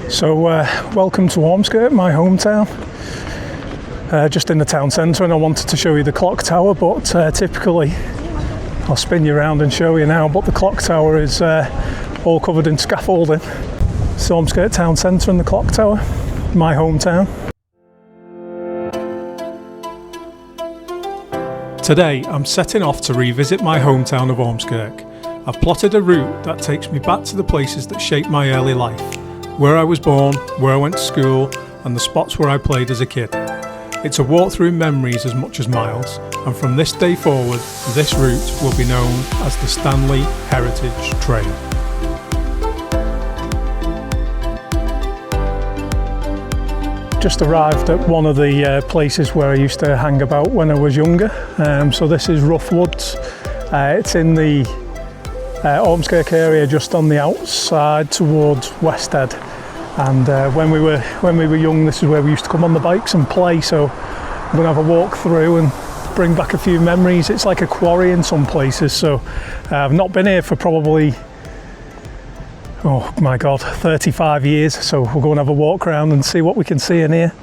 So welcome to Ormskirk, my hometown. Just in the town centre, and I wanted to show you the clock tower, but typically I'll spin you around and show you now, but the clock tower is all covered in scaffolding. It's Ormskirk town centre and the clock tower, my hometown. Today I'm setting off to revisit my hometown of Ormskirk. I've plotted a route that takes me back to the places that shaped my early life, where I was born, where I went to school, and the spots where I played as a kid. It's a walk through memories as much as miles, and from this day forward, this route will be known as the Stanley Heritage Trail. Just arrived at one of the places where I used to hang about when I was younger. So this is Ruff Woods. It's in the Ormskirk area, just on the outside towards West Ed. And when we were young, this is where we used to come on the bikes and play. So I'm going to have a walk through and bring back a few memories. It's like a quarry in some places. So I've not been here for probably, oh my God, 35 years. So we'll go and have a walk around and see what we can see in here.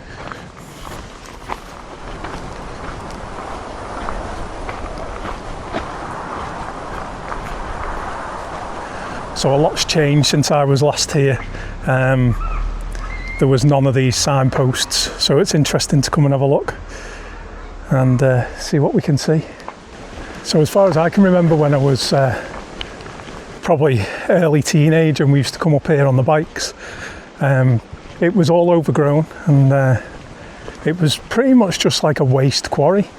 So a lot's changed since I was last here. There was none of these signposts, so it's interesting to come and have a look and see what we can see. So as far as I can remember, when I was probably early teenage and we used to come up here on the bikes, it was all overgrown and it was pretty much just like a waste quarry.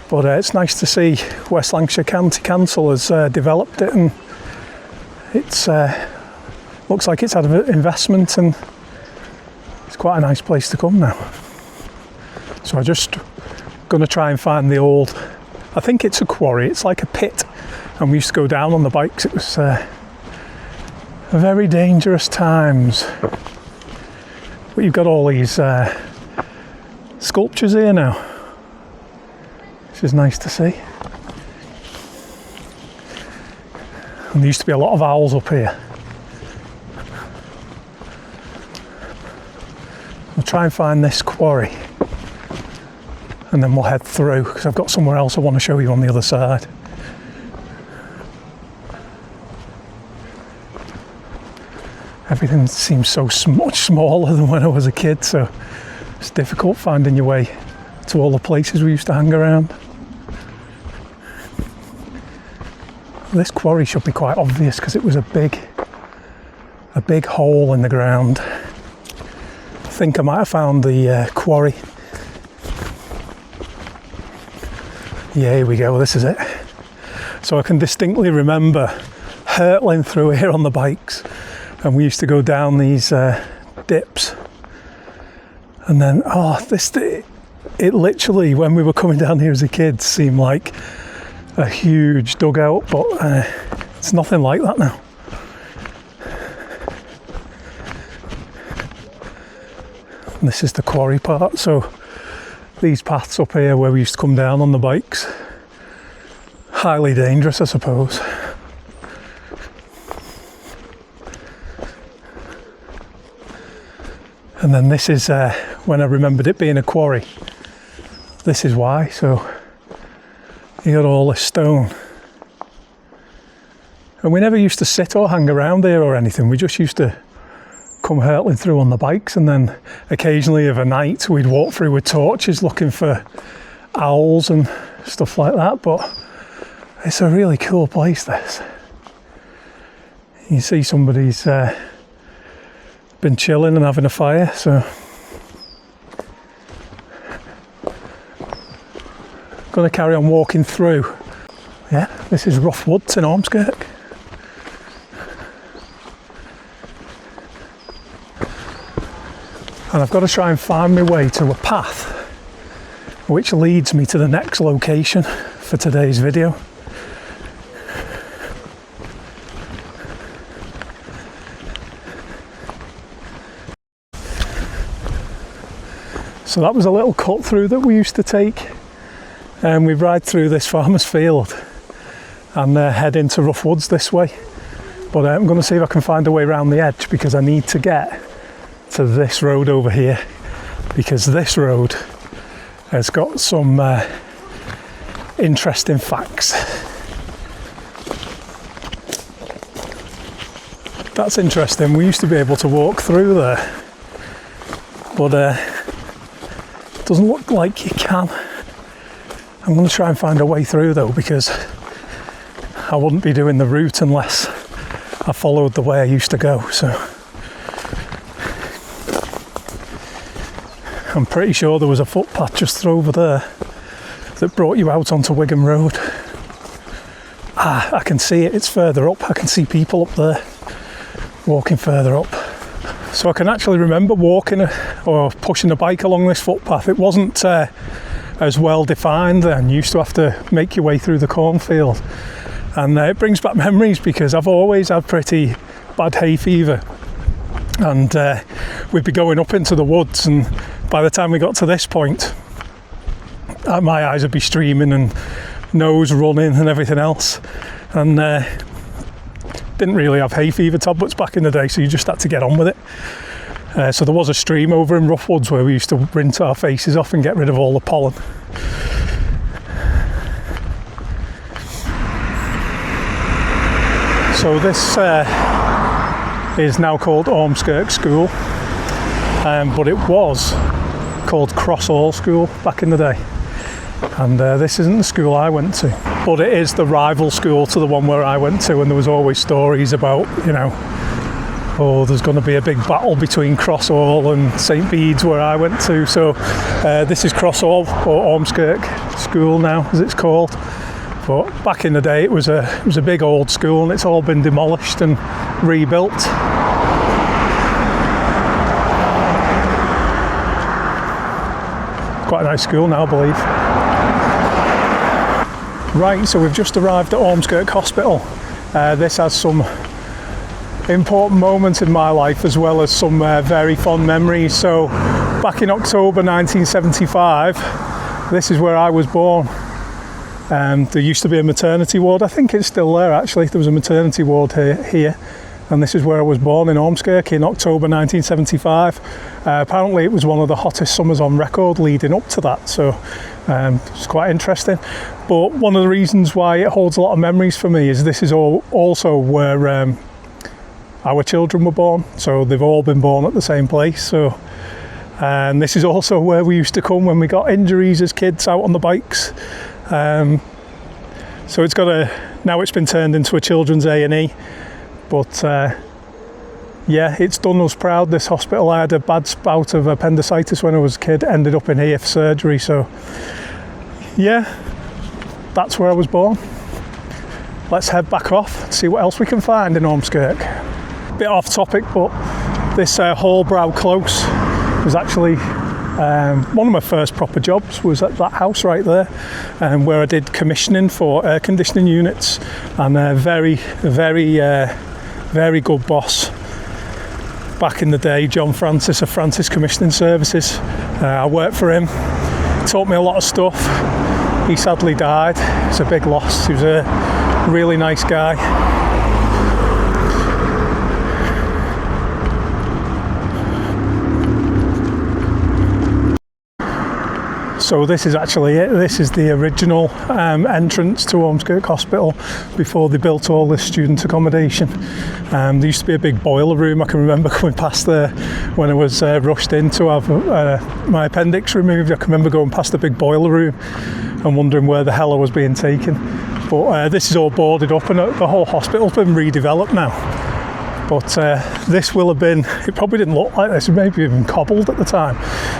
But it's nice to see West Lancashire County Council has developed it, and it's looks like it's had an investment and it's quite a nice place to come now. So I'm just going to try and find the old, I think it's a quarry, it's like a pit, and we used to go down on the bikes. It was very dangerous times. But you've got all these sculptures here now, which is nice to see. And there used to be a lot of owls up here. We'll try and find this quarry and then we'll head through, because I've got somewhere else I want to show you on the other side. Everything seems so much smaller than when I was a kid, so it's difficult finding your way to all the places we used to hang around. This quarry should be quite obvious because it was a big hole in the ground. I think I might have found the quarry. Yeah, here we go, this is it. So I can distinctly remember hurtling through here on the bikes, and we used to go down these dips. And then, it literally, when we were coming down here as a kid, seemed like a huge dugout, but it's nothing like that now. And this is the quarry part, so these paths up here where we used to come down on the bikes, highly dangerous, I suppose. And then this is when I remembered it being a quarry. This is why, so you got all this stone. And we never used to sit or hang around here or anything. We just used to come hurtling through on the bikes, and then occasionally of a night we'd walk through with torches looking for owls and stuff like that. But it's a really cool place, this. You see somebody's been chilling and having a fire, so going to carry on walking through. Yeah, this is Ruff Woods in Ormskirk. And I've got to try and find my way to a path which leads me to the next location for today's video. So that was a little cut through that we used to take, and we ride through this farmer's field and head into Ruff Woods this way. But I'm going to see if I can find a way around the edge, because I need to get to this road over here, because this road has got some interesting facts. That's interesting. We used to be able to walk through there, but it doesn't look like you can. I'm going to try and find a way through though, because I wouldn't be doing the route unless I followed the way I used to go. So I'm pretty sure there was a footpath just over there that brought you out onto Wigan Road. I can see it, it's further up. I can see people up there walking further up. So I can actually remember walking or pushing a bike along this footpath. It wasn't as well defined then. You used to have to make your way through the cornfield. And it brings back memories, because I've always had pretty bad hay fever. And we'd be going up into the woods, and by the time we got to this point, my eyes would be streaming and nose running and everything else. And didn't really have hay fever tablets back in the day, so you just had to get on with it. So there was a stream over in Ruff Woods where we used to rinse our faces off and get rid of all the pollen. So this is now called Ormskirk School, but it was called Crossall School back in the day. And this isn't the school I went to, but it is the rival school to the one where I went to, and there was always stories about, you know, oh, there's going to be a big battle between Crossall and St Bede's where I went to. So this is Crossall, or Ormskirk School now, as it's called. But back in the day, it was a big old school, and it's all been demolished and rebuilt. Quite a nice school now, I believe. Right, so we've just arrived at Ormskirk Hospital. This has some important moments in my life, as well as some very fond memories. So back in October 1975, this is where I was born. There used to be a maternity ward. I think it's still there actually. There was a maternity ward here, and this is where I was born, in Ormskirk, in October 1975. Apparently it was one of the hottest summers on record leading up to that, so it's quite interesting. But one of the reasons why it holds a lot of memories for me is this is also where our children were born, so they've all been born at the same place. So, and this is also where we used to come when we got injuries as kids out on the bikes. So it's now it's been turned into a children's A&E, but yeah, it's done us proud, this hospital. I had a bad bout of appendicitis when I was a kid, ended up in here for surgery. So yeah, that's where I was born. Let's head back off and see what else we can find in Ormskirk. Bit off topic, but this Hallbrow Close was actually one of my first proper jobs. Was at that house right there, where I did commissioning for air conditioning units, and a very good boss back in the day, John Francis of Francis Commissioning Services. I worked for him, taught me a lot of stuff. He sadly died. It's a big loss. He was a really nice guy. So this is actually it. This is the original entrance to Ormskirk Hospital before they built all this student accommodation. There used to be a big boiler room. I can remember coming past there when I was rushed in to have my appendix removed. I can remember going past the big boiler room and wondering where the hell I was being taken. But this is all boarded up, and the whole hospital's been redeveloped now. But this will have been, it probably didn't look like this, maybe even cobbled at the time,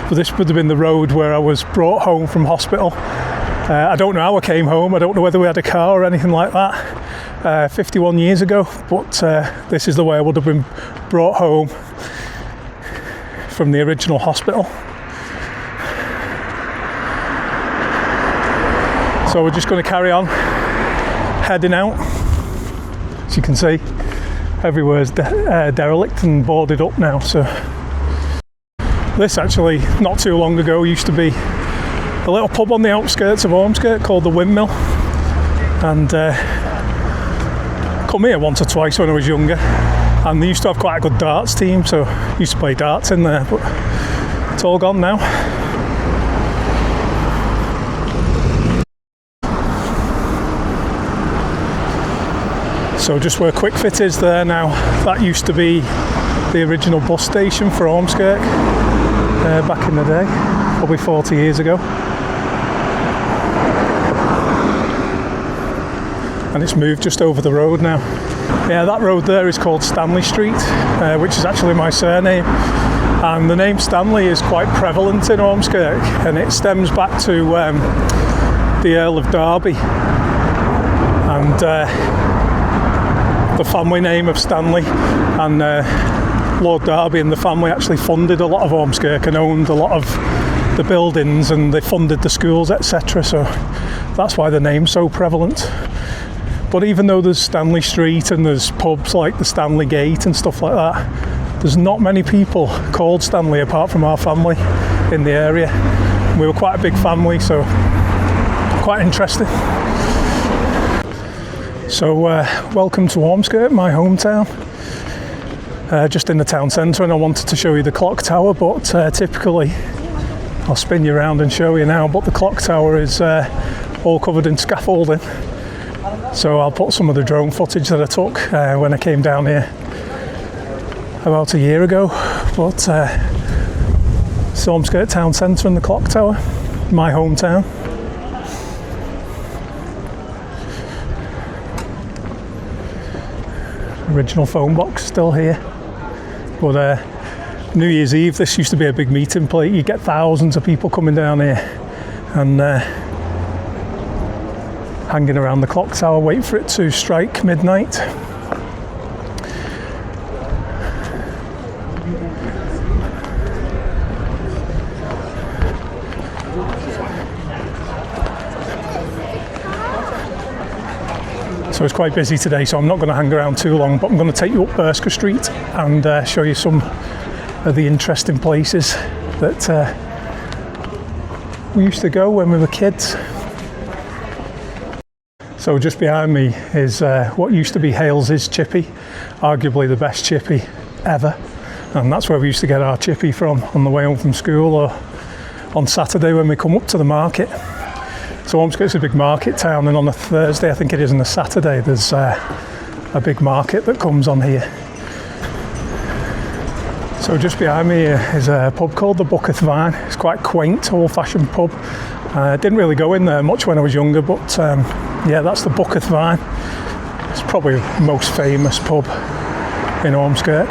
but this would have been the road where I was brought home from hospital. I don't know how I came home. I don't know whether we had a car or anything like that 51 years ago, but this is the way I would have been brought home from the original hospital. So we're just going to carry on heading out. As you can see, everywhere's derelict and boarded up now. So this actually, not too long ago, used to be a little pub on the outskirts of Ormskirk called the Windmill, and come here once or twice when I was younger. and they used to have quite a good darts team, so I used to play darts in there, but it's all gone now. So just where Quickfit is there now, that used to be the original bus station for Ormskirk back in the day, probably 40 years ago. And it's moved just over the road now. Yeah, that road there is called Stanley Street, which is actually my surname. And the name Stanley is quite prevalent in Ormskirk, and it stems back to the Earl of Derby. And the family name of Stanley, and Lord Derby and the family actually funded a lot of Ormskirk and owned a lot of the buildings, and they funded the schools, etc. So that's why the name's so prevalent. But even though there's Stanley Street and there's pubs like the Stanley Gate and stuff like that, there's not many people called Stanley apart from our family in the area. We were quite a big family, so quite interesting. So welcome to Ormskirk, my hometown. Just in the town centre, and I wanted to show you the clock tower, but typically I'll spin you around and show you now, but the clock tower is all covered in scaffolding. So I'll put some of the drone footage that I took when I came down here about a year ago. But it's Ormskirk town centre and the clock tower, my hometown. Original phone box still here. But New Year's Eve, this used to be a big meeting place. You get thousands of people coming down here and hanging around the clock tower, wait for it to strike midnight. So it's quite busy today, so I'm not going to hang around too long, but I'm going to take you up Ormskirk Street and show you some of the interesting places that we used to go when we were kids. So just behind me is what used to be Hales's chippy, arguably the best chippy ever, and that's where we used to get our chippy from on the way home from school or on Saturday when we come up to the market. So Ormskirk's a big market town, and on a Thursday, I think it is, and a Saturday, there's a big market that comes on here. So just behind me is a pub called the Bucketh Vine. It's quite a quaint, old-fashioned pub. I didn't really go in there much when I was younger, but yeah, that's the Bucketh Vine. It's probably the most famous pub in Ormskirk.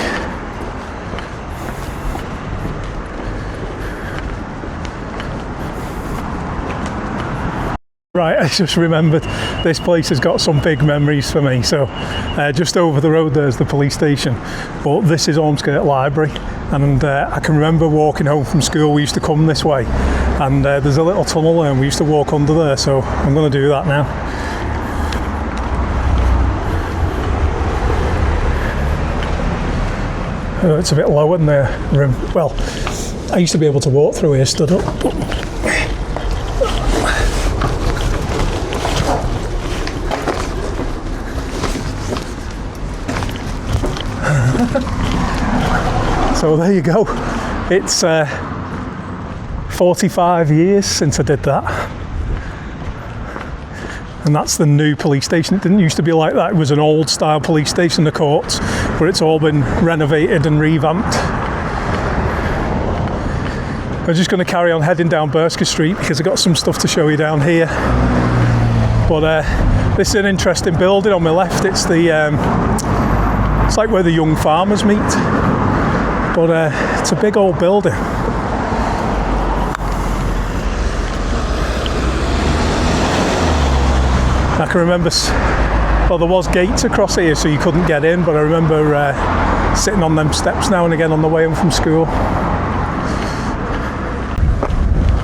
Right, I just remembered this place has got some big memories for me. So just over the road there's the police station, but this is Ormskirk Library, and I can remember walking home from school. We used to come this way, and there's a little tunnel there and we used to walk under there, so I'm going to do that now. It's a bit low in the room. Well, I used to be able to walk through here stood up, but so there you go. It's 45 years since I did that. And that's the new police station. It didn't used to be like that. It was an old style police station, the courts, but it's all been renovated and revamped. I'm just going to carry on heading down Ormskirk Street because I've got some stuff to show you down here. But this is an interesting building on my left. It's the it's like where the young farmers meet. But it's a big old building. I can remember, well, there was gates across here so you couldn't get in, but I remember sitting on them steps now and again on the way home from school.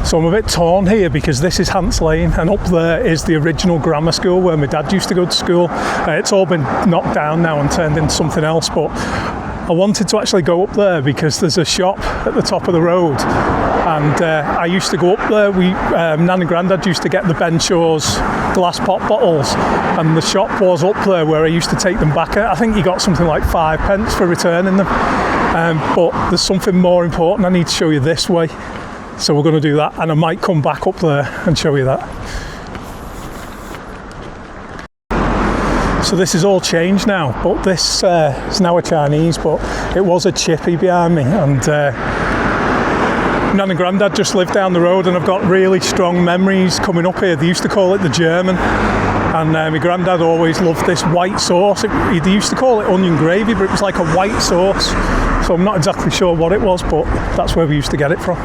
So I'm a bit torn here because this is Hants Lane, and up there is the original grammar school where my dad used to go to school. It's all been knocked down now and turned into something else, but I wanted to actually go up there because there's a shop at the top of the road, and I used to go up there. Nan and Grandad used to get the Ben Shaw's glass pop bottles, and the shop was up there where I used to take them back. I think you got something like 5p for returning them, but there's something more important I need to show you this way, so we're going to do that, and I might come back up there and show you that. So this is all changed now, but this is now a Chinese, but it was a chippy behind me, and Nan and Grandad just lived down the road, and I've got really strong memories coming up here. They used to call it the German, and my Grandad always loved this white sauce. They used to call it onion gravy, but it was like a white sauce, so I'm not exactly sure what it was, but that's where we used to get it from.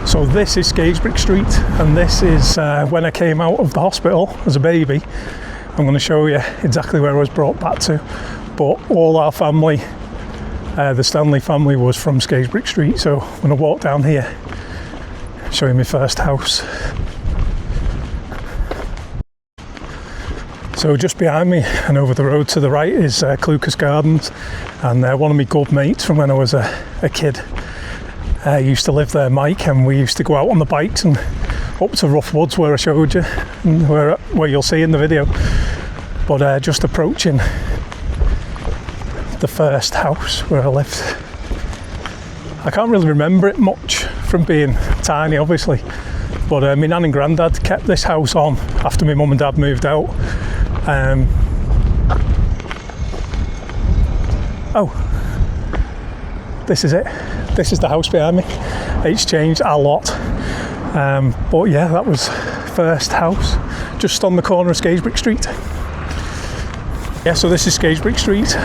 So this is Scarisbrick Street, and this is when I came out of the hospital as a baby. I'm going to show you exactly where I was brought back to, but all our family, the Stanley family, was from Scarisbrick Street. So I'm going to walk down here, show you my first house. So just behind me and over the road to the right is Clucas Gardens, and one of my good mates from when I was a kid used to live there, Mike, and we used to go out on the bikes and up to Ruff Woods where I showed you, and where you'll see in the video. But just approaching the first house where I lived. I can't really remember it much from being tiny, obviously, but my Nan and Grandad kept this house on after my mum and dad moved out. This is it. This is the house behind me. It's changed a lot, but yeah, that was first house, just on the corner of Scarisbrick Street. Yeah, so this is Scarisbrick Street.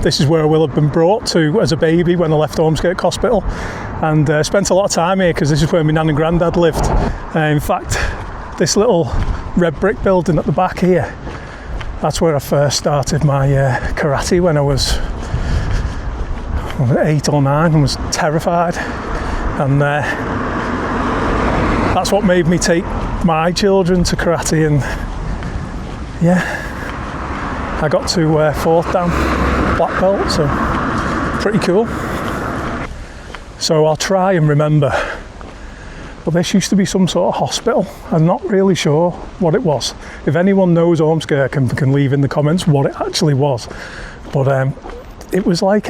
This is where I will have been brought to as a baby when I left Ormskirk Hospital, and spent a lot of time here because this is where my Nan and Grandad lived. In fact, this little red brick building at the back here, that's where I first started my karate when I was 8 or 9 and was terrified, and that's what made me take my children to karate, and yeah, I got to 4th dan black belt, so pretty cool. So I'll try and remember, but this used to be some sort of hospital. I'm not really sure what it was. If anyone knows Ormskirk and can leave in the comments what it actually was, but it was like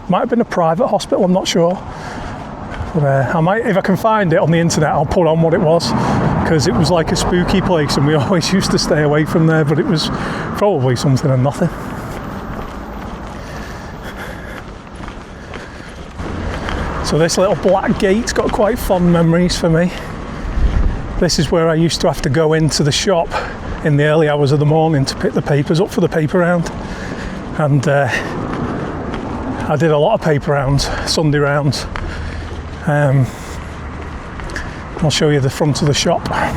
might have been a private hospital, I'm not sure, but I might, if I can find it on the internet, I'll put on what it was, because it was like a spooky place and we always used to stay away from there, but it was probably something and nothing. So this little black gate's got quite fond memories for me. This is where I used to have to go into the shop in the early hours of the morning to pick the papers up for the paper round, and I did a lot of paper rounds, Sunday rounds. I'll show you the front of the shop. I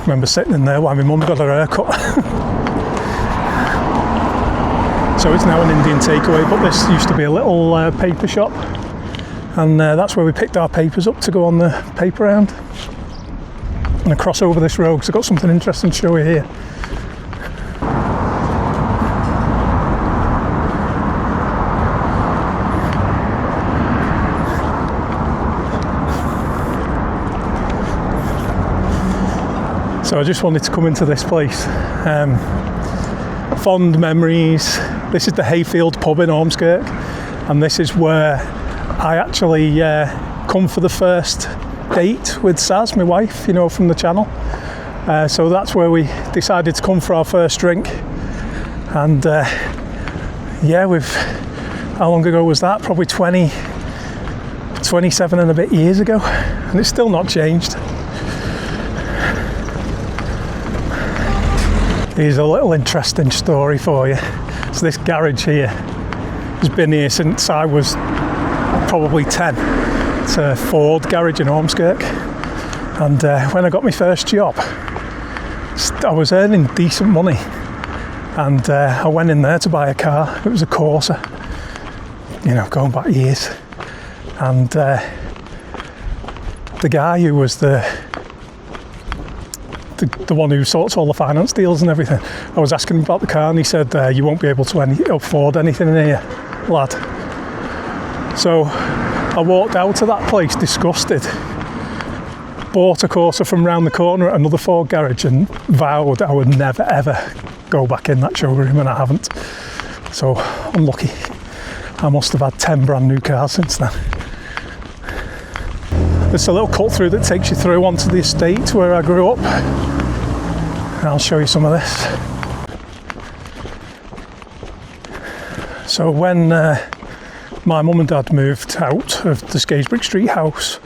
remember sitting in there while my mum got her hair cut. So it's now an Indian takeaway, but this used to be a little paper shop, and that's where we picked our papers up to go on the paper round. I'm going to cross over this road because I've got something interesting to show you here. So I just wanted to come into this place. Fond memories. This is the Hayfield pub in Ormskirk, and this is where I actually come for the first date with Saz, my wife, you know, from the channel. So that's where we decided to come for our first drink, and yeah, how long ago was that? Probably 27 and a bit years ago, and it's still not changed. Here's a little interesting story for you. So this garage here has been here since I was probably 10. It's a Ford garage in Ormskirk, and when I got my first job, I was earning decent money, and I went in there to buy a car. It was a Corsa, you know, going back years. And the guy who was the one who sorts all the finance deals and everything, I was asking him about the car, and he said, you won't be able to afford anything in here, lad. So I walked out of that place disgusted, bought a Corsa from round the corner at another Ford garage, and vowed I would never ever go back in that showroom, and I haven't. So unlucky. I must have had 10 brand new cars since then. There's a little cut through that takes you through onto the estate where I grew up. I'll show you some of this. So when my mum and dad moved out of the Scarisbrick Street house,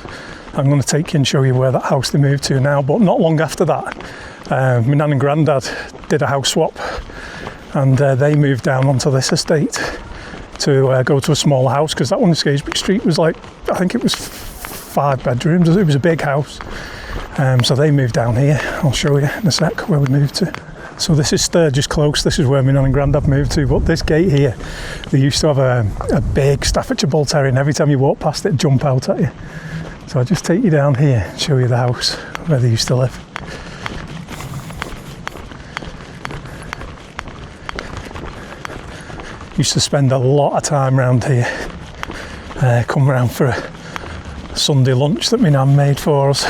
I'm going to take you and show you where that house they moved to now. But not long after that, my nan and granddad did a house swap, and they moved down onto this estate to go to a smaller house, because that one in Scarisbrick Street was like, I think it was 5 bedrooms. It was a big house. So they moved down here. I'll show you in a sec where we moved to. So this is Sturgis Close. This is where my nan and granddad moved to. But this gate here, they used to have a big Staffordshire Bull Terrier, and every time you walk past it, it'd jump out at you. So I'll just take you down here and show you the house where they used to live. Used to spend a lot of time around here. Come round for a Sunday lunch that my nan made for us,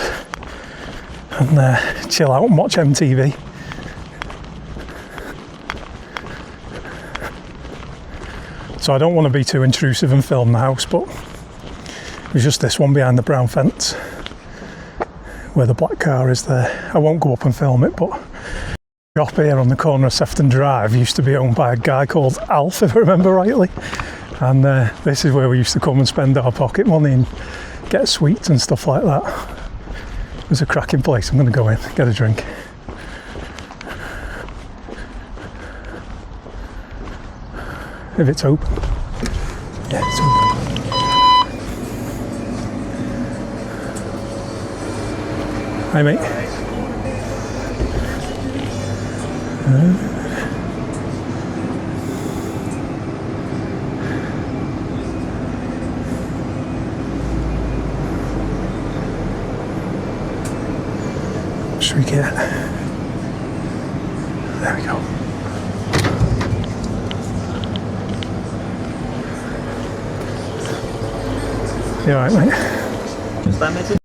and chill out and watch MTV. So I don't want to be too intrusive and film the house, but there's just this one behind the brown fence where the black car is there. I won't go up and film it, but the shop here on the corner of Sefton Drive used to be owned by a guy called Alf, if I remember rightly. And this is where we used to come and spend our pocket money and get sweets and stuff like that. It was a cracking place. I'm going to go in, get a drink. If it's open. Yeah, it's open. Hi mate. What should we get? There we go. You alright mate?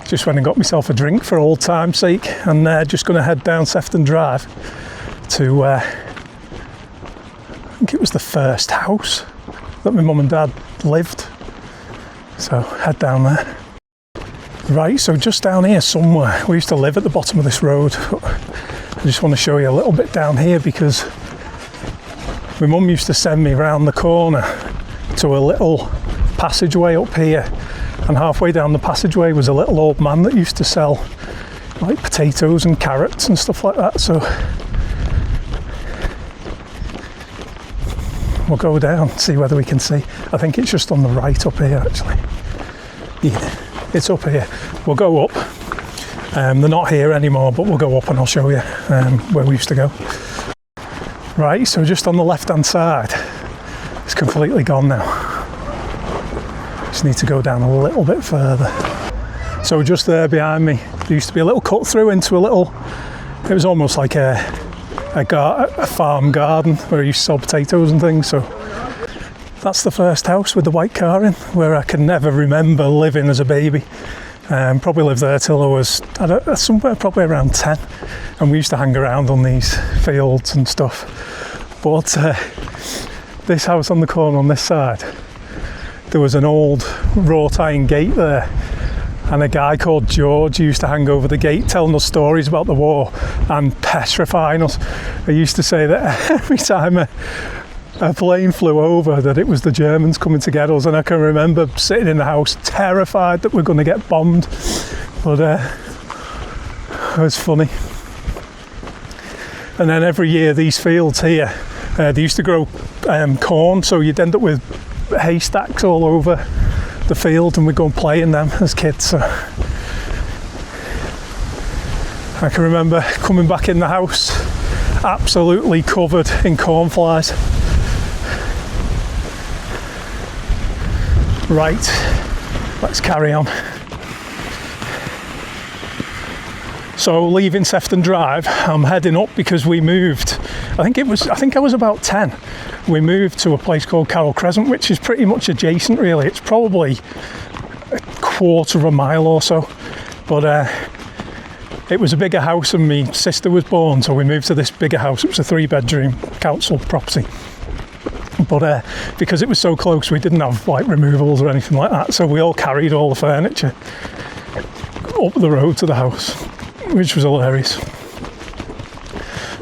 Just went and got myself a drink for old time's sake, and just going to head down Sefton Drive to, I think it was the first house that my mum and dad lived. So head down there. Right, so just down here somewhere, we used to live at the bottom of this road. I just want to show you a little bit down here, because my mum used to send me round the corner to a little passageway up here, and halfway down the passageway was a little old man that used to sell like potatoes and carrots and stuff like that. So we'll go down, see whether we can see. I think it's just on the right up here actually. Yeah, it's up here. We'll go up. They're not here anymore, but we'll go up and I'll show you where we used to go. Right, so just on the left hand side, it's completely gone now. Just need to go down a little bit further. So just there behind me, there used to be a little cut through into a little, it was almost like a farm garden where I used to sell potatoes and things. So that's the first house with the white car in, where I can never remember living as a baby. Probably lived there till I was, somewhere probably around 10. And we used to hang around on these fields and stuff. But this house on the corner on this side, there was an old wrought iron gate there, and a guy called George used to hang over the gate telling us stories about the war and petrifying us. He used to say that every time a plane flew over, that it was the Germans coming to get us, and I can remember sitting in the house terrified that we're going to get bombed. But it was funny. And then every year these fields here, they used to grow corn, so you'd end up with haystacks all over the field, and we'd go and play in them as kids. So I can remember coming back in the house absolutely covered in cornflies. Right, let's carry on. So leaving Sefton Drive, I'm heading up because we moved. I think I was about 10. We moved to a place called Carroll Crescent, which is pretty much adjacent really. It's probably a quarter of a mile or so. But it was a bigger house and my sister was born, so we moved to this bigger house. It was a 3-bedroom council property. But because it was so close, we didn't have like removals or anything like that. So we all carried all the furniture up the road to the house, which was hilarious.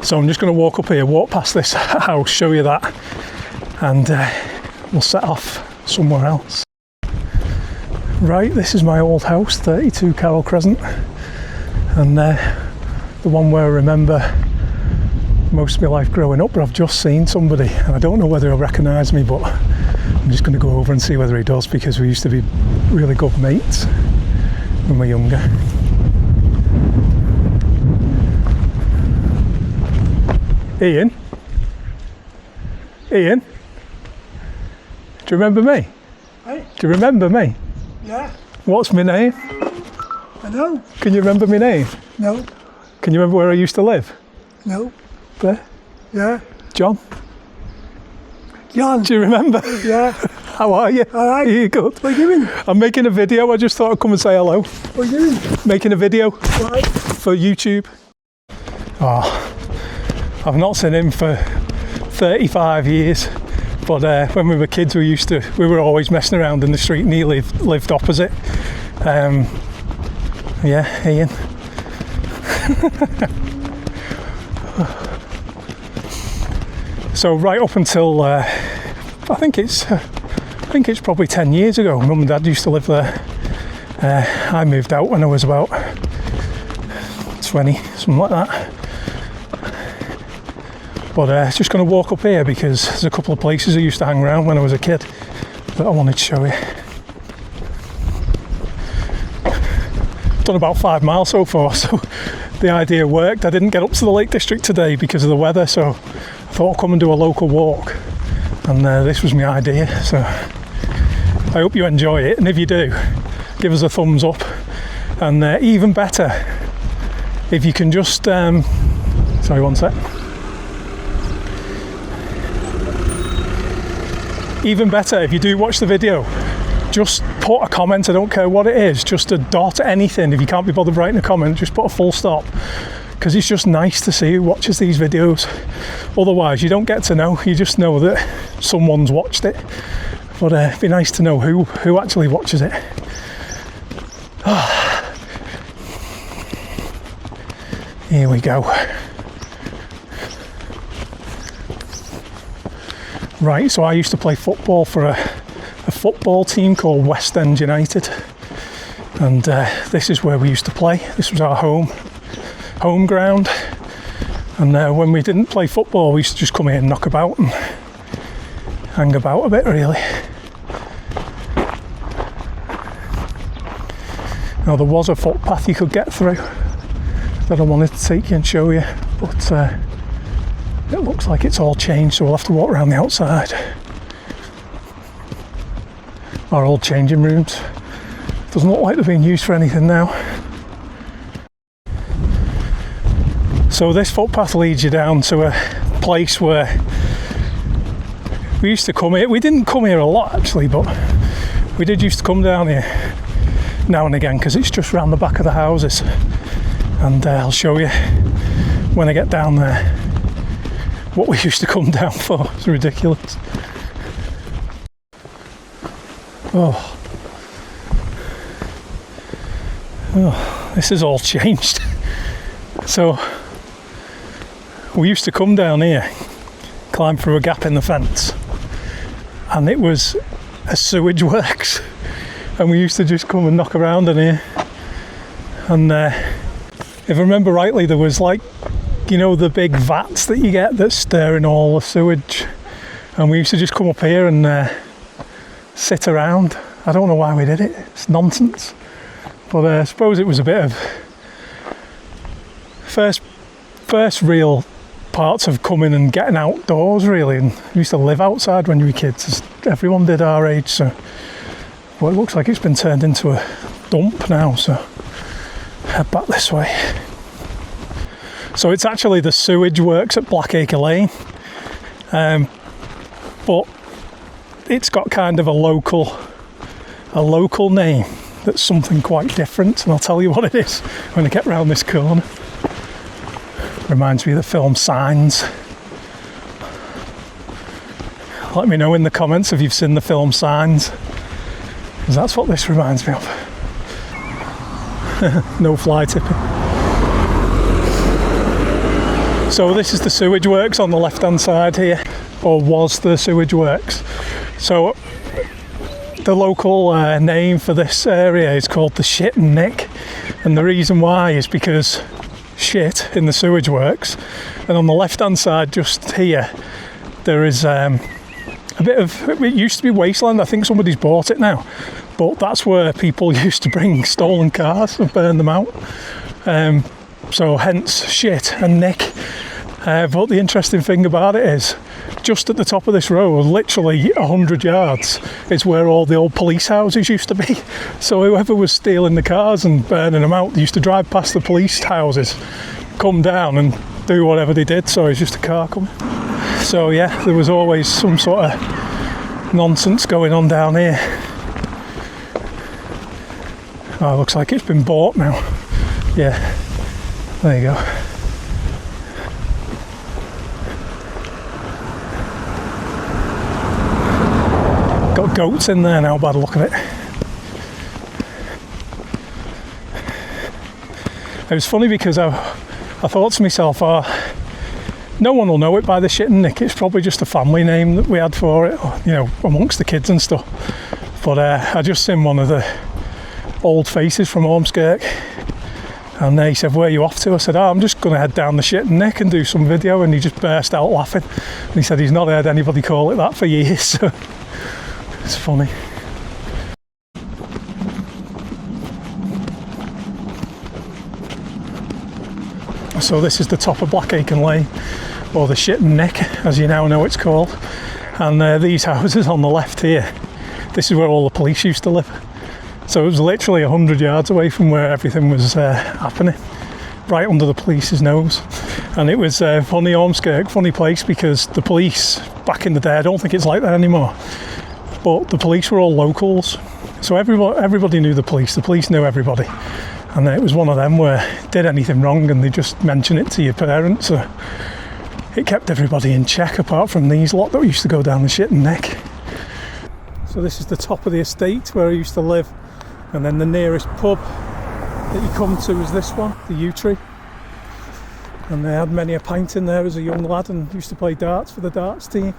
So I'm just going to walk up here, walk past this house, show you that, and we'll set off somewhere else. Right, this is my old house, 32 Carroll Crescent, and the one where I remember most of my life growing up, but I've just seen somebody, and I don't know whether he'll recognise me, but I'm just going to go over and see whether he does, because we used to be really good mates when we were younger. Ian? Ian? Do you remember me? Hey? Do you remember me? Yeah. What's my name? I know. Can you remember my name? No. Can you remember where I used to live? No. There? Yeah. John? John. Do you remember? Yeah. How are you? All right. Are you good? What are you doing? I'm making a video. I just thought I'd come and say hello. What are you doing? Making a video Right. for YouTube. Oh, I've not seen him for 35 years. But when we were kids, we were always messing around in the street, and he lived opposite. Yeah, Ian. So right up until I think it's probably 10 years ago, Mum and Dad used to live there. I moved out when I was about 20, something like that. But just going to walk up here because there's a couple of places I used to hang around when I was a kid that I wanted to show you. Done about 5 miles so far, so the idea worked. I didn't get up to the Lake District today because of the weather, so I thought I'd come and do a local walk, and this was my idea. So I hope you enjoy it, and if you do, give us a thumbs up, and even better if you can just sorry, one sec. Even better if you do watch the video, just put a comment. I don't care what it is, just a dot, anything. If you can't be bothered writing a comment, just put a full stop, because it's just nice to see who watches these videos. Otherwise you don't get to know, you just know that someone's watched it. But it'd be nice to know who actually watches it. Here we go. Right, so I used to play football for a football team called West End United, and this is where we used to play. This was our home ground, and when we didn't play football, we used to just come here and knock about and hang about a bit, really. Now there was a footpath you could get through that I wanted to take you and show you, but it looks like it's all changed, so we'll have to walk around the outside. Our old changing rooms. Doesn't look like they're being used for anything now. So this footpath leads you down to a place where we used to come here. We didn't come here a lot actually, but we did used to come down here now and again, because it's just round the back of the houses. And I'll show you when I get down there what we used to come down for. It's ridiculous. Oh, this has all changed. So we used to come down here, climb through a gap in the fence, and it was a sewage works, and we used to just come and knock around in here. And if I remember rightly, there was like, you know, the big vats that you get that stir in all the sewage, and we used to just come up here and sit around. I don't know why we did it, it's nonsense, but I suppose it was a bit of first real parts of coming and getting outdoors, really. And we used to live outside when we were kids. Everyone did our age, so well, it looks like it's been turned into a dump now, so head back this way. So it's actually the sewage works at Blackacre Lane, but it's got kind of a local name that's something quite different, and I'll tell you what it is when I get round this corner. Reminds me of the film Signs. Let me know in the comments if you've seen the film Signs, because that's what this reminds me of. No fly tipping. So this is the sewage works on the left hand side here, or was the sewage works. So the local name for this area is called the Shit and Nick, and the reason why is because shit in the sewage works, and on the left hand side just here there is a bit of, it used to be wasteland. I think somebody's bought it now, but that's where people used to bring stolen cars and burn them out, so hence shit and Nick. But the interesting thing about it is, just at the top of this road, literally 100 yards, is where all the old police houses used to be. So whoever was stealing the cars and burning them out, they used to drive past the police houses, come down and do whatever they did. So it's just a car coming. So yeah, there was always some sort of nonsense going on down here. Oh, looks like it's been bought now. Yeah, there you go. Got goats in there now by the look of it. It was funny because I thought to myself, oh, no one will know it by the Shit and Nick. It's probably just a family name that we had for it, you know, amongst the kids and stuff. But I just seen one of the old faces from Ormskirk, and he said, "Where are you off to?" I said, "Oh, I'm just going to head down the Shit and Nick and do some video," and he just burst out laughing. And he said he's not heard anybody call it that for years, so it's funny. So this is the top of Blackacre Lane, or the Shit and Nick, as you now know it's called. And these houses on the left here, this is where all the police used to live. So it was literally 100 yards away from where everything was happening, right under the police's nose. And it was funny, Ormskirk, funny place, because the police back in the day, I don't think it's like that anymore, but the police were all locals, so everybody knew the police knew everybody, and it was one of them where did anything wrong and they just mention it to your parents, so it kept everybody in check, apart from these lot that used to go down the Shit and Nick. So this is the top of the estate where I used to live, and then the nearest pub that you come to is this one, the Yew Tree, and they had many a pint in there as a young lad and used to play darts for the darts team.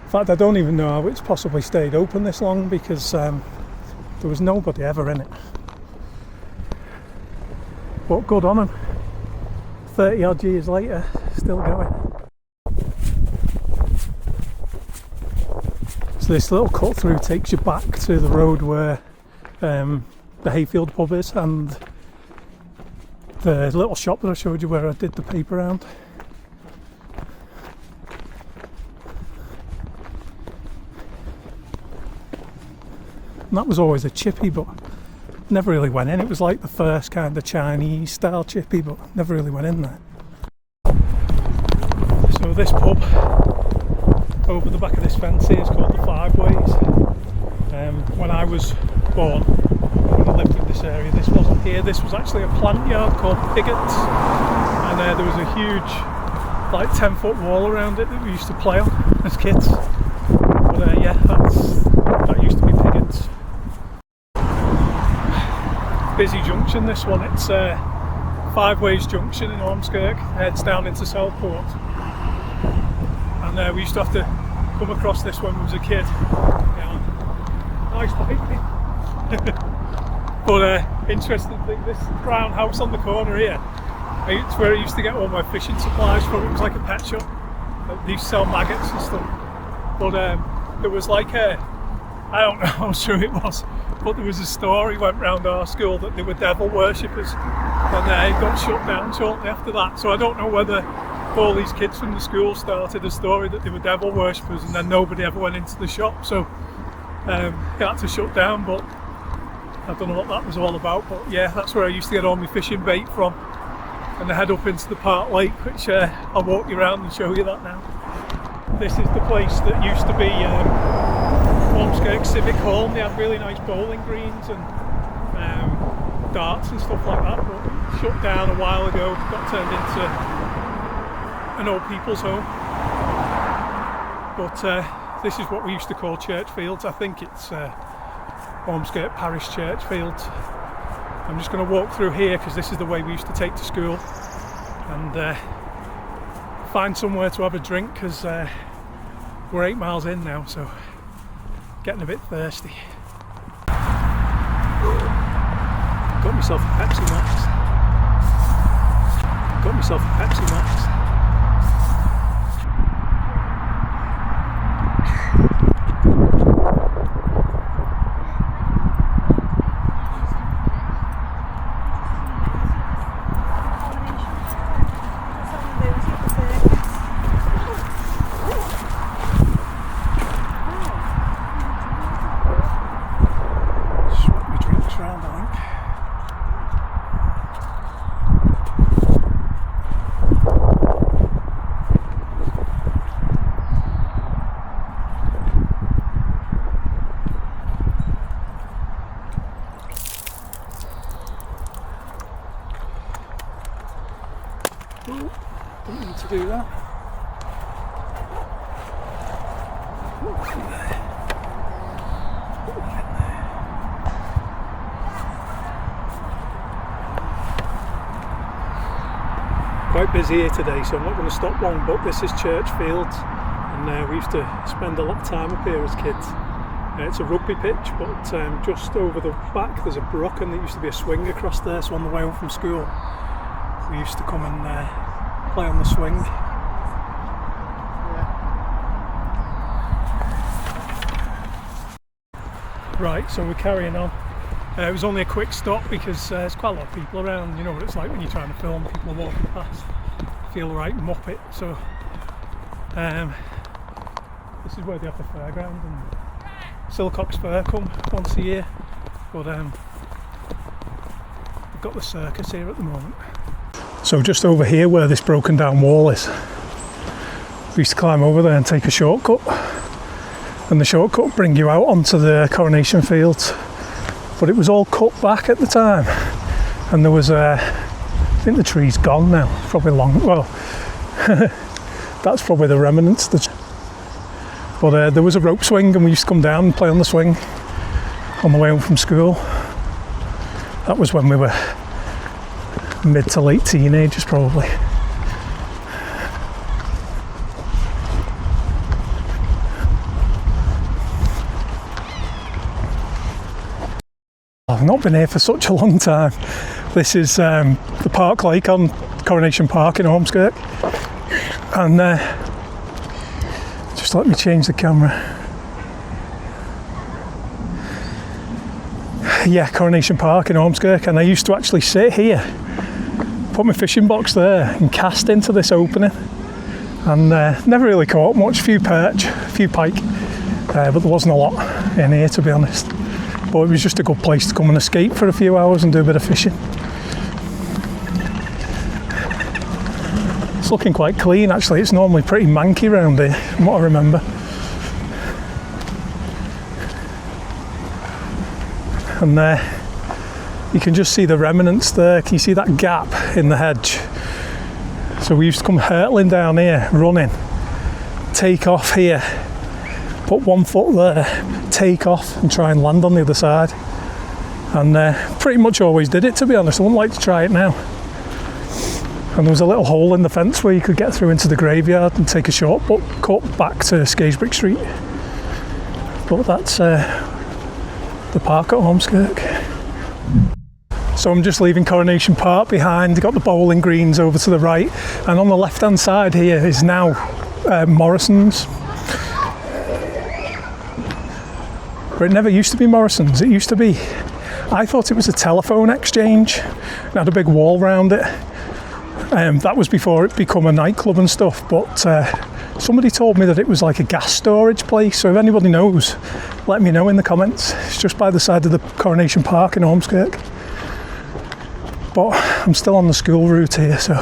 In fact, I don't even know how it's possibly stayed open this long, because there was nobody ever in it. But good on them. 30 odd years later, still going. So this little cut through takes you back to the road where the Hayfield pub is, and the little shop that I showed you where I did the paper round. And that was always a chippy, but never really went in. It was like the first kind of Chinese style chippy, but never really went in there. So this pub over the back of this fence here is called the Five Ways. When I was born, when I lived in this area, this wasn't here. This was actually a plant yard called Pigots, and there was a huge, like 10-foot wall around it that we used to play on as kids. But yeah, that used to be Pigots. Busy junction, this one. It's Five Ways Junction in Ormskirk, heads down into Southport, and we used to have to come across this when we was a kid. Yeah. Nice bike. But interesting thing, this brown house on the corner here, it's where I used to get all my fishing supplies from. It was like a pet shop. They used to sell maggots and stuff. But there was like I don't know how true it was, but there was a story went round our school that they were devil worshippers, and it got shut down shortly after that. So I don't know whether all these kids from the school started a story that they were devil worshippers, and then nobody ever went into the shop, so it had to shut down. But I don't know what that was all about. But yeah, that's where I used to get all my fishing bait from, and I head up into the Park Lake, which I'll walk you around and show you that now. This is the place that used to be Ormskirk Civic Hall. They had really nice bowling greens and darts and stuff like that, but shut down a while ago, got turned into an old people's home. But this is what we used to call church fields. I think it's Ormskirk Parish Church Fields. I'm just going to walk through here because this is the way we used to take to school, and find somewhere to have a drink because we're 8 miles in now, so getting a bit thirsty. Got myself a Pepsi Max. Don't need to do that. Quite busy here today, so I'm not going to stop long, but this is Church Fields, and we used to spend a lot of time up here as kids. It's a rugby pitch, but just over the back there's a brook, and there used to be a swing across there, so on the way home from school we used to come and play on the swing. Right, so we're carrying on. It was only a quick stop because there's quite a lot of people around. You know what it's like when you're trying to film, people are walking past. Feel right muppet. So this is where they have the fairground, and Silcox Fair come once a year, but we've got the circus here at the moment. So just over here where this broken down wall is, we used to climb over there and take a shortcut, and the shortcut would bring you out onto the Coronation Fields, but it was all cut back at the time, and there was I think the tree's gone now, probably that's probably the remnants. But there was a rope swing, and we used to come down and play on the swing on the way home from school. That was when we were mid to late teenagers probably. I've not been here for such a long time. This is the Park Lake on Coronation Park in Ormskirk, and just let me change the camera. Yeah, Coronation Park in Ormskirk, and I used to actually sit here, put my fishing box there and cast into this opening, and never really caught much. Few perch, few pike, but there wasn't a lot in here, to be honest. But it was just a good place to come and escape for a few hours and do a bit of fishing. It's looking quite clean actually. It's normally pretty manky around here from what I remember. And you can just see the remnants there. Can you see that gap in the hedge? So we used to come hurtling down here, running, take off here, put 1 foot there, take off and try and land on the other side. And pretty much always did it, to be honest. I wouldn't like to try it now. And there was a little hole in the fence where you could get through into the graveyard and take a shortcut cut back to Scarisbrick Street. But that's the park at Ormskirk. So I'm just leaving Coronation Park behind. Got the bowling greens over to the right, and on the left hand side here is now Morrison's. But it never used to be Morrison's. It used to be, I thought it was a telephone exchange. It had a big wall round it. That was before it became a nightclub and stuff, but somebody told me that it was like a gas storage place, so if anybody knows, let me know in the comments. It's just by the side of the Coronation Park in Ormskirk. But I'm still on the school route here, so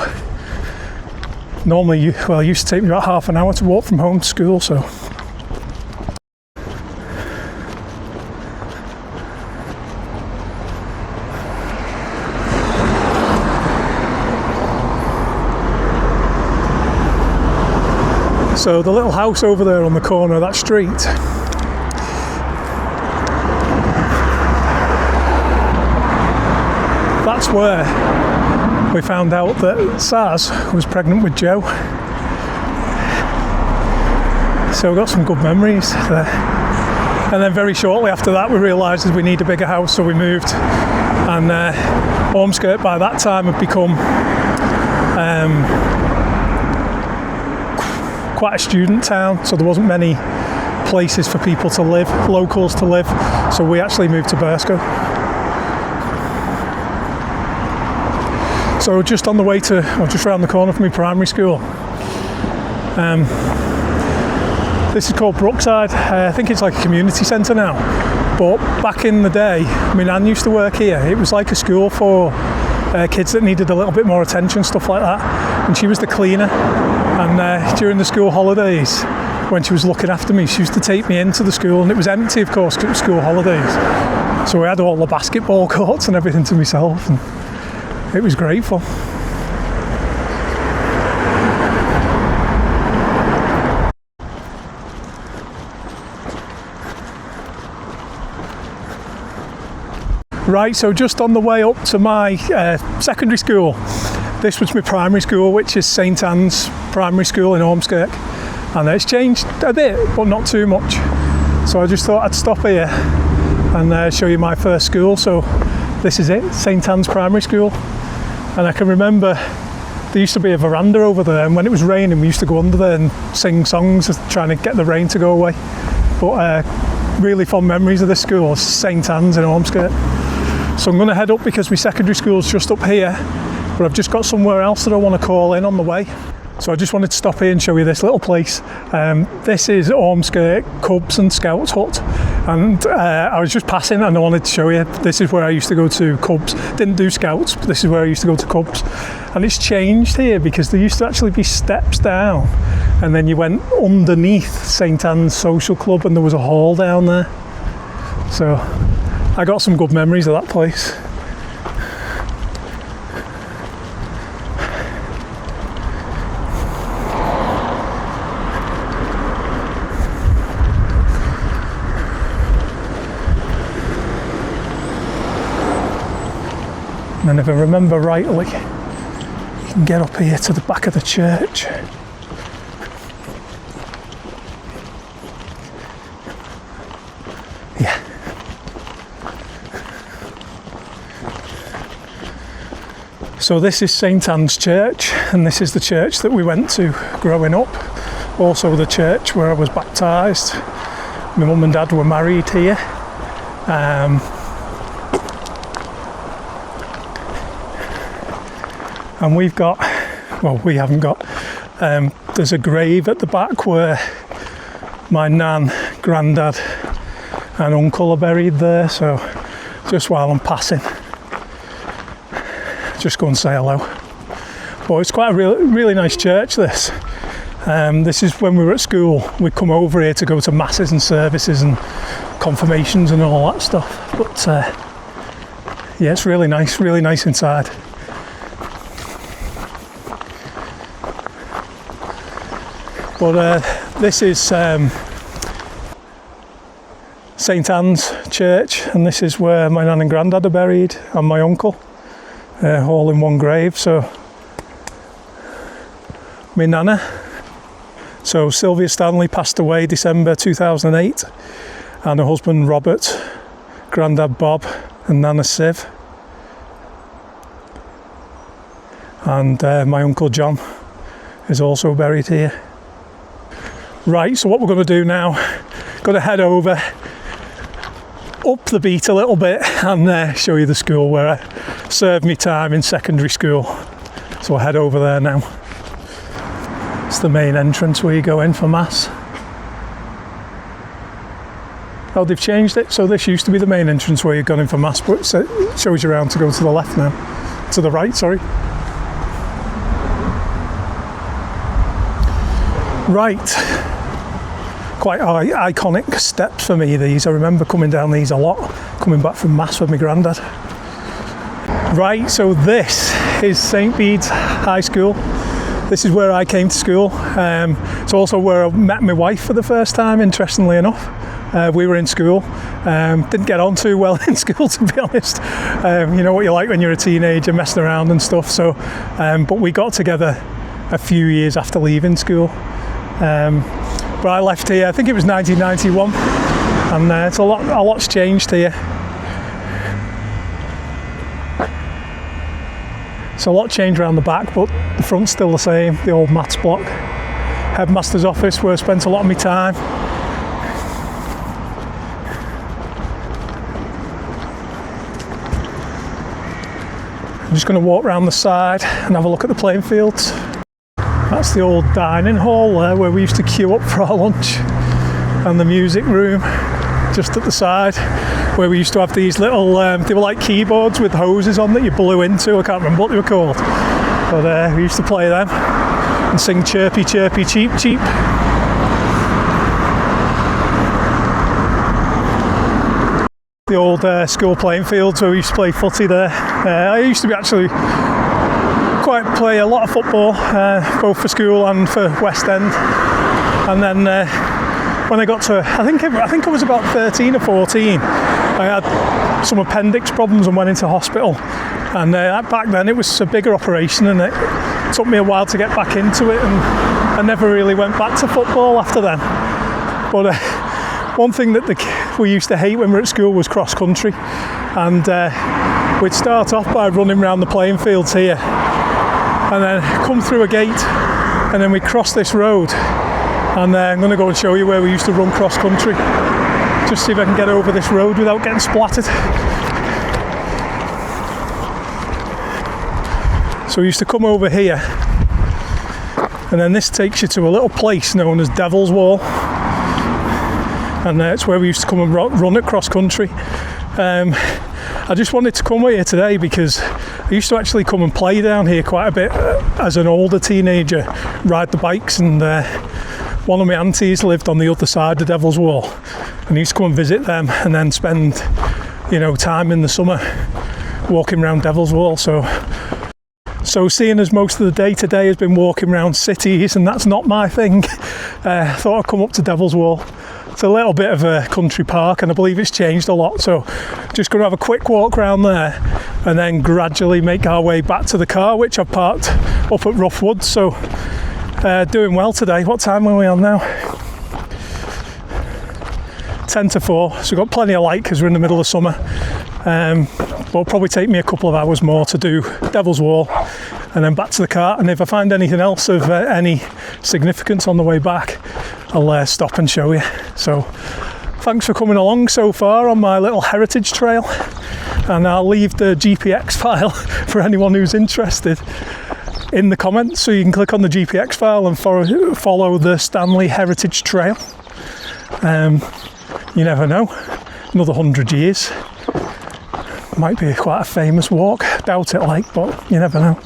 normally, it used to take me about half an hour to walk from home to school, so. So the little house over there on the corner of that street, that's where we found out that Saz was pregnant with Joe. So we got some good memories there. And then very shortly after that we realised that we need a bigger house, so we moved. And Ormskirk by that time had become quite a student town, so there wasn't many places for people to live, locals to live, so we actually moved to Burscough. So just on the way to, or just around the corner from my primary school. This is called Brookside. I think it's like a community centre now, but back in the day, my nan used to work here. It was like a school for kids that needed a little bit more attention, stuff like that, and she was the cleaner. And during the school holidays, when she was looking after me, she used to take me into the school, and it was empty, of course, because it was school holidays. So I had all the basketball courts and everything to myself, and it was great fun. Right, so just on the way up to my secondary school, this was my primary school, which is St Anne's Primary School in Ormskirk, and it's changed a bit, but not too much. So I just thought I'd stop here and show you my first school. So this is it, St Anne's Primary School, and I can remember there used to be a veranda over there, and when it was raining we used to go under there and sing songs trying to get the rain to go away. But really fond memories of this school, St Anne's in Ormskirk. So I'm going to head up because my secondary school's just up here, but I've just got somewhere else that I want to call in on the way. So I just wanted to stop here and show you this little place. This is Ormskirk Cubs and Scouts Hut, and I was just passing and I wanted to show you. This is where I used to go to Cubs. Didn't do Scouts, but this is where I used to go to Cubs. And it's changed here because there used to actually be steps down, and then you went underneath St Anne's Social Club, and there was a hall down there. So I got some good memories of that place. And if I remember rightly, you can get up here to the back of the church. Yeah. So this is St Anne's Church, and this is the church that we went to growing up. Also the church where I was baptised. My mum and dad were married here. And we've got, well, we haven't got, there's a grave at the back where my nan, granddad and uncle are buried there. So just while I'm passing, just go and say hello. But it's quite a really nice church, this. This is when we were at school, we'd come over here to go to masses and services and confirmations and all that stuff. But yeah, it's really nice inside. But this is St Anne's Church, and this is where my nan and granddad are buried, and my uncle, all in one grave. So my nana, so Sylvia Stanley, passed away December 2008, and her husband Robert, granddad Bob, and nana Siv, and my uncle John is also buried here. Right, so what we're going to do now, going to head over, up the beat a little bit, and show you the school where I served my time in secondary school. So we'll head over there now. It's the main entrance where you go in for mass. Oh, they've changed it. So this used to be the main entrance where you've gone in for mass, but it shows you around to go to the left now. To the right, sorry. Right. Quite iconic steps for me, these. I remember coming down these a lot, coming back from mass with my granddad. Right, so this is St Bede's High School. This is where I came to school. It's also where I met my wife for the first time, interestingly enough. We were in school. Didn't get on too well in school, to be honest. You know what you're like when you're a teenager, messing around and stuff. So, but we got together a few years after leaving school. But I left here, I think it was 1991, and it's a lot's changed here. So a lot changed around the back, but the front's still the same, the old maths block. Headmaster's office, where I spent a lot of my time. I'm just going to walk around the side and have a look at the playing fields. That's the old dining hall there where we used to queue up for our lunch, and the music room just at the side where we used to have these little, they were like keyboards with hoses on that you blew into. I can't remember what they were called, but we used to play them and sing Chirpy Chirpy Cheep Cheep. The old school playing fields where we used to play footy there. I used to be actually play a lot of football, both for school and for West End. And then when I got to, I think I was about 13 or 14, I had some appendix problems and went into hospital. And back then it was a bigger operation, and it took me a while to get back into it, and I never really went back to football after then. But one thing that we used to hate when we were at school was cross country, and we'd start off by running around the playing fields here, and then come through a gate, and then we cross this road, and I'm going to go and show you where we used to run cross country. Just see if I can get over this road without getting splattered. So we used to come over here, and then this takes you to a little place known as Devil's Wall, and it's where we used to come and run at cross country. I just wanted to come here today because I used to actually come and play down here quite a bit as an older teenager, ride the bikes, and one of my aunties lived on the other side of Devil's Wall, and I used to come and visit them and then spend, time in the summer walking around Devil's Wall. So seeing as most of the day today has been walking around cities, and that's not my thing, I thought I'd come up to Devil's Wall. It's a little bit of a country park, and I believe it's changed a lot, so just going to have a quick walk around there and then gradually make our way back to the car, which I've parked up at Ruff Woods. So doing well today. What time are we on now? 10 to 4, so we've got plenty of light because we're in the middle of summer. But it'll probably take me a couple of hours more to do Devil's Wall and then back to the car, and if I find anything else of any significance on the way back, I'll stop and show you. So thanks for coming along so far on my little heritage trail, and I'll leave the GPX file for anyone who's interested in the comments, so you can click on the GPX file and follow the Stanley Heritage Trail. You never know, another 100 years might be quite a famous walk. Doubt it, but you never know.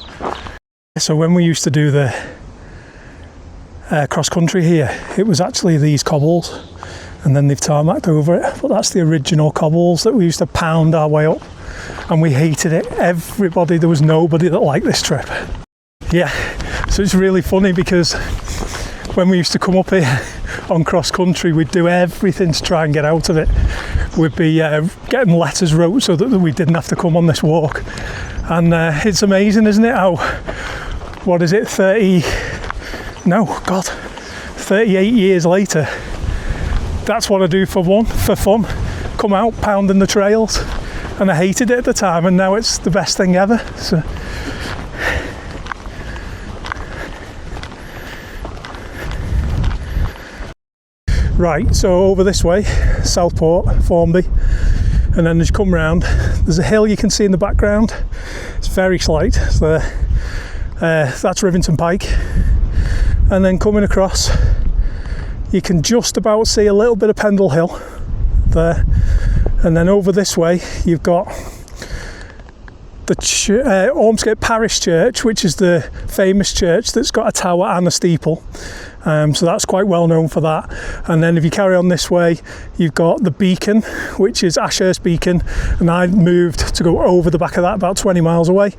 So when we used to do the cross country here, it was actually these cobbles, and then they've tarmacked over it, but that's the original cobbles that we used to pound our way up, and we hated it. There was nobody that liked this trip. Yeah, so it's really funny because when we used to come up here on cross country, we'd do everything to try and get out of it. We'd be getting letters wrote so that we didn't have to come on this walk. And it's amazing, isn't it, how, 38 years later, that's what I do for fun. Come out pounding the trails, and I hated it at the time, and now it's the best thing ever. So right, so over this way, Southport, Formby, and then as you come round, there's a hill you can see in the background. It's very slight. So That's Rivington Pike. And then coming across, you can just about see a little bit of Pendle Hill there. And then over this way, you've got the Ormskirk Parish Church, which is the famous church that's got a tower and a steeple. So that's quite well known for that. And then if you carry on this way, you've got the beacon, which is Ashurst Beacon, and I moved to go over the back of that, about 20 miles away.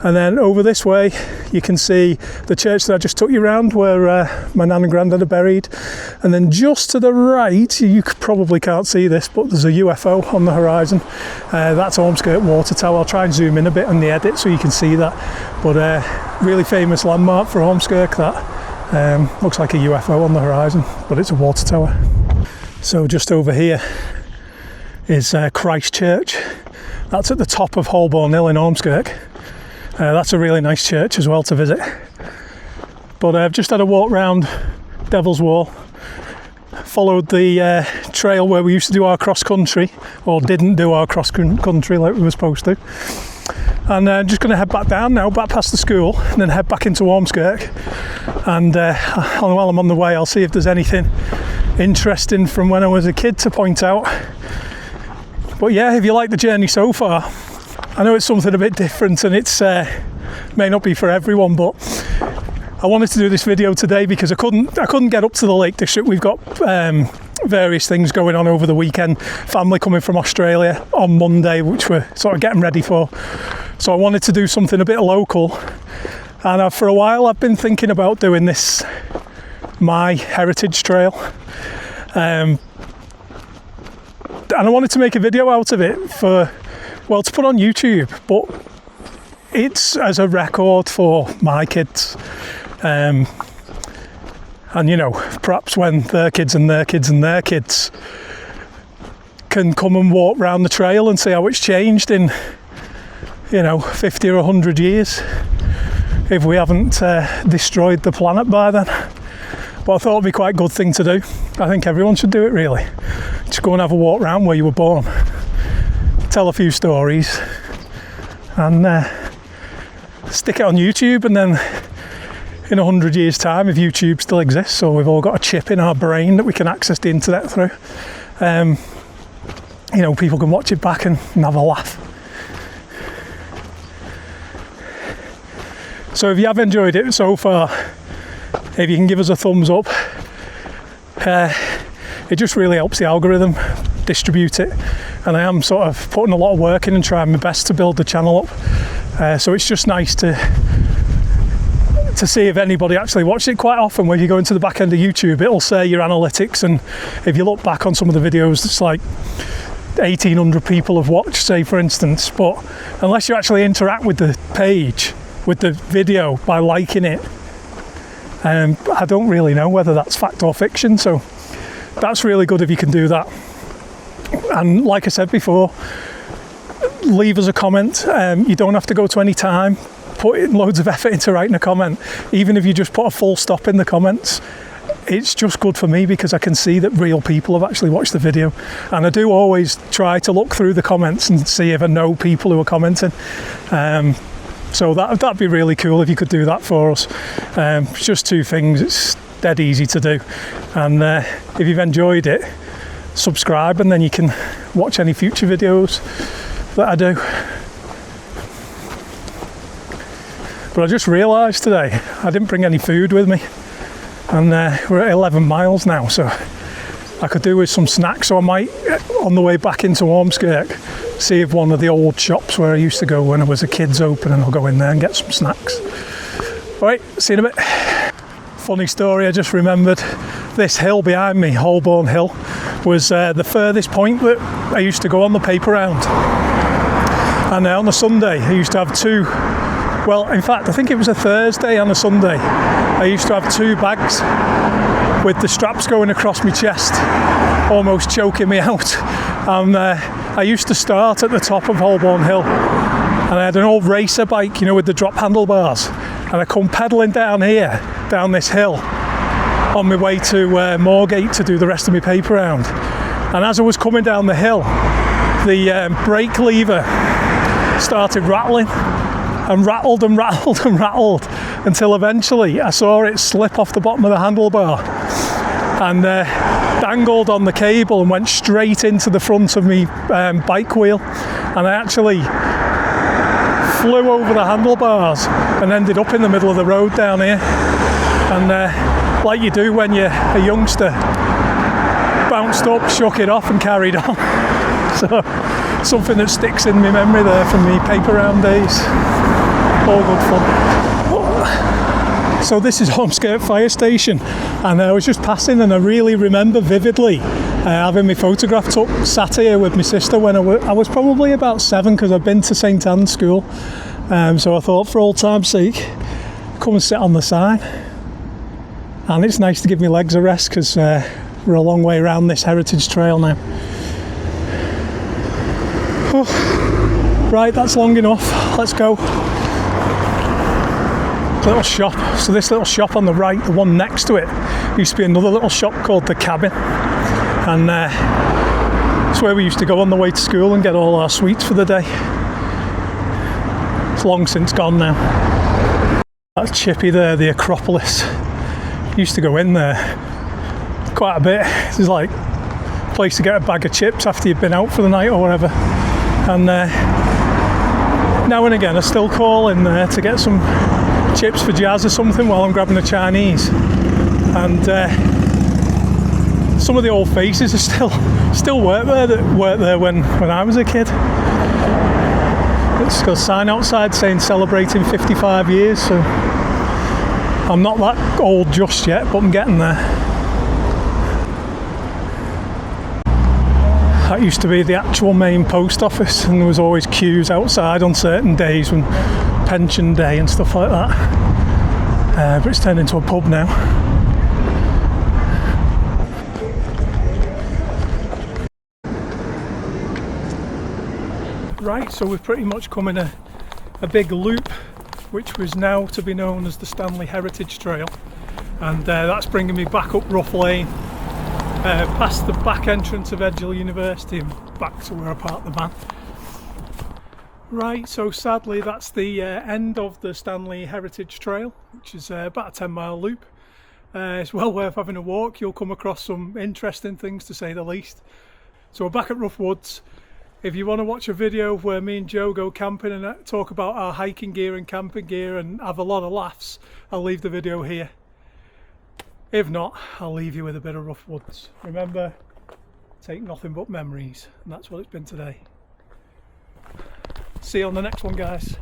And then over this way, you can see the church that I just took you around, where my nan and granddad are buried. And then just to the right, you probably can't see this, but there's a UFO on the horizon. That's Ormskirk Water Tower. I'll try and zoom in a bit on the edit so you can see that. But really famous landmark for Ormskirk, that. Looks like a UFO on the horizon, but it's a water tower. So just over here is Christ Church. That's at the top of Holborn Hill in Ormskirk. That's a really nice church as well to visit. But I've just had a walk round Devil's Wall, followed the trail where we used to do our cross country, or didn't do our cross country like we were supposed to. And I'm just going to head back down now, back past the school, and then head back into Ormskirk. And while I'm on the way, I'll see if there's anything interesting from when I was a kid to point out. But yeah, if you like the journey so far, I know it's something a bit different, and it's may not be for everyone, but I wanted to do this video today because I couldn't get up to the Lake District. We've got various things going on over the weekend. Family coming from Australia on Monday, which we're sort of getting ready for. So I wanted to do something a bit local. And for a while I've been thinking about doing this My Heritage Trail. And I wanted to make a video out of it to put on YouTube, but it's as a record for my kids. And you know, perhaps when their kids and their kids and their kids can come and walk round the trail and see how it's changed in, 50 or 100 years, if we haven't destroyed the planet by then. But I thought it'd be quite a good thing to do. I think everyone should do it, really. Just go and have a walk round where you were born, tell a few stories, and stick it on YouTube. And then in 100 years' time, if YouTube still exists, so we've all got a chip in our brain that we can access the internet through, people can watch it back and have a laugh. So if you have enjoyed it so far, if you can give us a thumbs up, it just really helps the algorithm distribute it. And I am sort of putting a lot of work in and trying my best to build the channel up. So it's just nice to see if anybody actually watched it. Quite often when you go into the back end of YouTube, it'll say your analytics, and if you look back on some of the videos, it's like 1,800 people have watched, say, for instance. But unless you actually interact with the page, with the video, by liking it, I don't really know whether that's fact or fiction. So that's really good if you can do that. And like I said before, leave us a comment. You don't have to go to any time, put in loads of effort into writing a comment. Even if you just put a full stop in the comments, it's just good for me because I can see that real people have actually watched the video. And I do always try to look through the comments and see if I know people who are commenting. So that'd be really cool if you could do that for us. It's just two things. It's dead easy to do. And if you've enjoyed it, subscribe, and then you can watch any future videos that I do. But I just realised today I didn't bring any food with me, and we're at 11 miles now, so I could do with some snacks. So I might, on the way back into Ormskirk, see if one of the old shops where I used to go when I was a kid's open, and I'll go in there and get some snacks. Alright, see you in a bit. Funny story, I just remembered this hill behind me, Holborn Hill, was the furthest point that I used to go on the paper round. And on a Sunday I used to have two, well, in fact I think it was a Thursday and a Sunday, I used to have two bags with the straps going across my chest, almost choking me out. And I used to start at the top of Holborn Hill, and I had an old racer bike, with the drop handlebars, and I come pedalling down here, down this hill, on my way to Moorgate to do the rest of my paper round. And as I was coming down the hill, the brake lever started rattling, and rattled and rattled and rattled, until eventually I saw it slip off the bottom of the handlebar and dangled on the cable and went straight into the front of me bike wheel, and I actually flew over the handlebars and ended up in the middle of the road down here. And like you do when you're a youngster, bounced up, shook it off and carried on. So something that sticks in my memory there from me paper round days. All good fun. So this is Ormskirk Fire Station, and I was just passing and I really remember vividly having my photograph took, sat here with my sister when I was probably about 7, because I'd been to St Anne's School. So I thought, for old time's sake, come and sit on the side. And it's nice to give my legs a rest, because we're a long way around this heritage trail now. Oh, right, that's long enough. Let's go. Little shop. So this little shop on the right, the one next to it, used to be another little shop called The Cabin. And it's where we used to go on the way to school and get all our sweets for the day. It's long since gone now. That's Chippy there, the Acropolis. Used to go in there quite a bit. This is like a place to get a bag of chips after you've been out for the night or whatever. And now and again I still call in there to get some chips for Jazz or something while I'm grabbing a Chinese. And some of the old faces are still work there that worked there when I was a kid. It's got a sign outside saying celebrating 55 years, so I'm not that old just yet, but I'm getting there. That used to be the actual main post office, and there was always queues outside on certain days, when pension day and stuff like that. But it's turned into a pub now. Right, so we've pretty much come in a big loop, which was now to be known as the Stanley Heritage Trail, and that's bringing me back up Rough Lane, past the back entrance of Edgell University and back to where I parked the van. Right, so sadly that's the end of the Stanley Heritage Trail, which is about a 10-mile loop. It's well worth having a walk. You'll come across some interesting things, to say the least. So we're back at Ruff Woods. If you want to watch a video where me and Joe go camping and talk about our hiking gear and camping gear and have a lot of laughs, I'll leave the video here. If not, I'll leave you with a bit of Ruff Woods. Remember, take nothing but memories, and that's what it's been today. See you on the next one, guys.